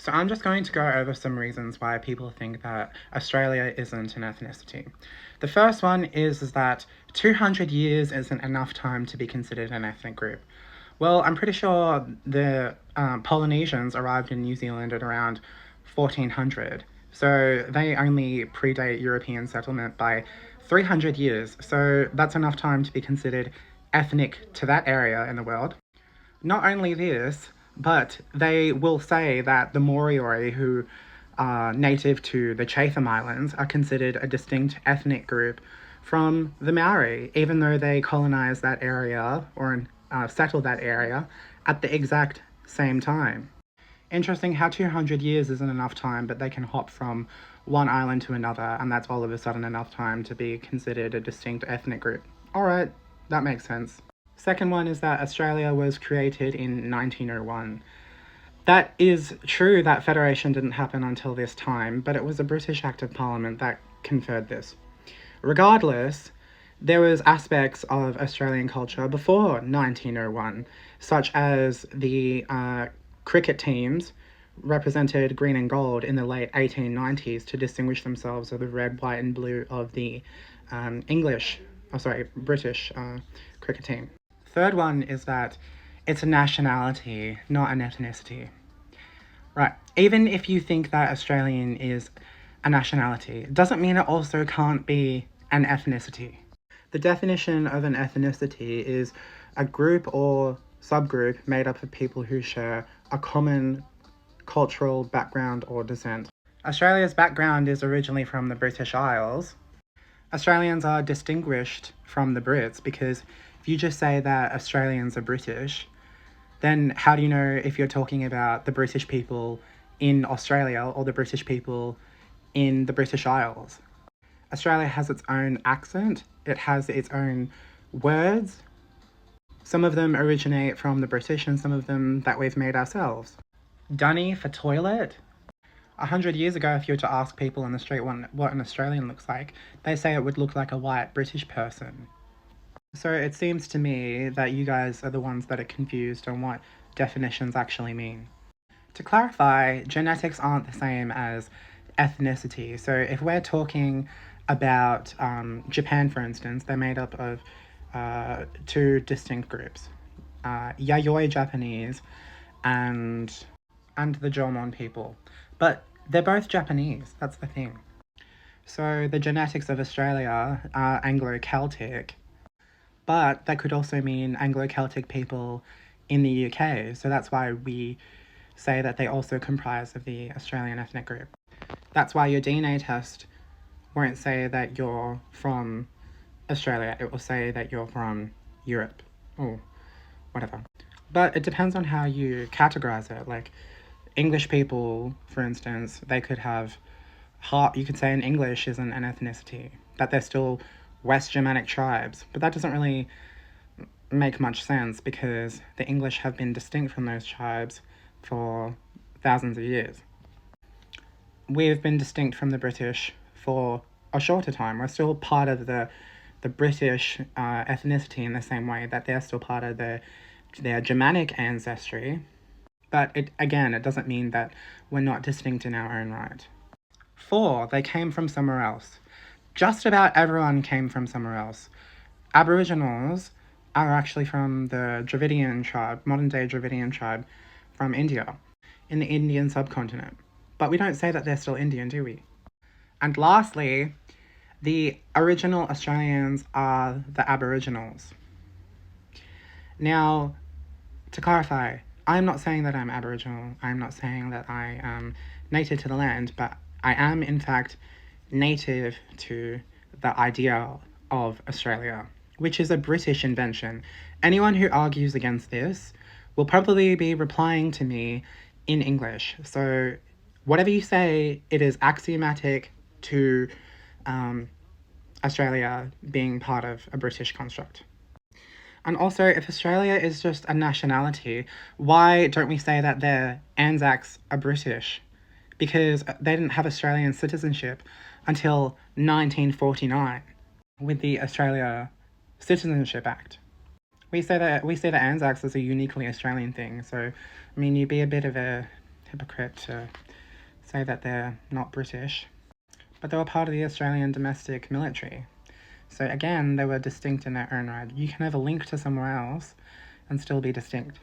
So I'm just going to go over some reasons why people think that Australia isn't an ethnicity. The first one is that 200 years isn't enough time to be considered an ethnic group. Well, I'm pretty sure the Polynesians arrived in New Zealand at around 1400. So they only predate European settlement by 300 years. So that's enough time to be considered ethnic to that area in the world. Not only this, but they will say that the Moriori, who are native to the Chatham Islands, are considered a distinct ethnic group from the Maori, even though they colonized that area or settled that area at the exact same time. Interesting how 200 years isn't enough time, but they can hop from one island to another, and that's all of a sudden enough time to be considered a distinct ethnic group. Alright, that makes sense. Second one is that Australia was created in 1901. That is true that federation didn't happen until this time, but it was a British Act of Parliament that conferred this. Regardless, there was aspects of Australian culture before 1901, such as the cricket teams represented green and gold in the late 1890s to distinguish themselves with the red, white, and blue of the British cricket team. Third one is that it's a nationality, not an ethnicity. Right, even if you think that Australian is a nationality, it doesn't mean it also can't be an ethnicity. The definition of an ethnicity is a group or subgroup made up of people who share a common cultural background or descent. Australia's background is originally from the British Isles. Australians are distinguished from the Brits because if you just say that Australians are British, then how do you know if you're talking about the British people in Australia or the British people in the British Isles? Australia has its own accent, it has its own words. Some of them originate from the British and some of them that we've made ourselves. Dunny for toilet? 100 years ago, if you were to ask people on the street what an Australian looks like, they say it would look like a white British person. So it seems to me that you guys are the ones that are confused on what definitions actually mean. To clarify, genetics aren't the same as ethnicity. So if we're talking about Japan, for instance, they're made up of two distinct groups. Yayoi Japanese and the Jomon people. But they're both Japanese, that's the thing. So the genetics of Australia are Anglo-Celtic, but that could also mean Anglo-Celtic people in the UK, so that's why we say that they also comprise of the Australian ethnic group. That's why your DNA test won't say that you're from Australia, it will say that you're from Europe, or whatever. But it depends on how you categorize it. Like, English people, for instance, they could have you could say in English isn't an ethnicity, that they're still West Germanic tribes, but that doesn't really make much sense because the English have been distinct from those tribes for thousands of years. We've been distinct from the British for a shorter time. We're still part of the British ethnicity in the same way that they're still part of their Germanic ancestry. But it doesn't mean that we're not distinct in our own right. 4, they came from somewhere else. Just about everyone came from somewhere else. Aboriginals are actually from the Dravidian tribe, modern-day Dravidian tribe from India, in the Indian subcontinent. But we don't say that they're still Indian, do we? And lastly, the original Australians are the Aboriginals. Now, to clarify, I'm not saying that I'm Aboriginal, I'm not saying that I am native to the land, but I am, in fact, native to the idea of Australia, which is a British invention. Anyone who argues against this will probably be replying to me in English. So whatever you say, it is axiomatic to Australia being part of a British construct. And also, if Australia is just a nationality, why don't we say that their Anzacs are British? Because they didn't have Australian citizenship until 1949 with the Australia Citizenship Act. We say that Anzacs is a uniquely Australian thing, so I mean, you'd be a bit of a hypocrite to say that they're not British. But they were part of the Australian domestic military. So again, they were distinct in their own right. You can have a link to somewhere else and still be distinct.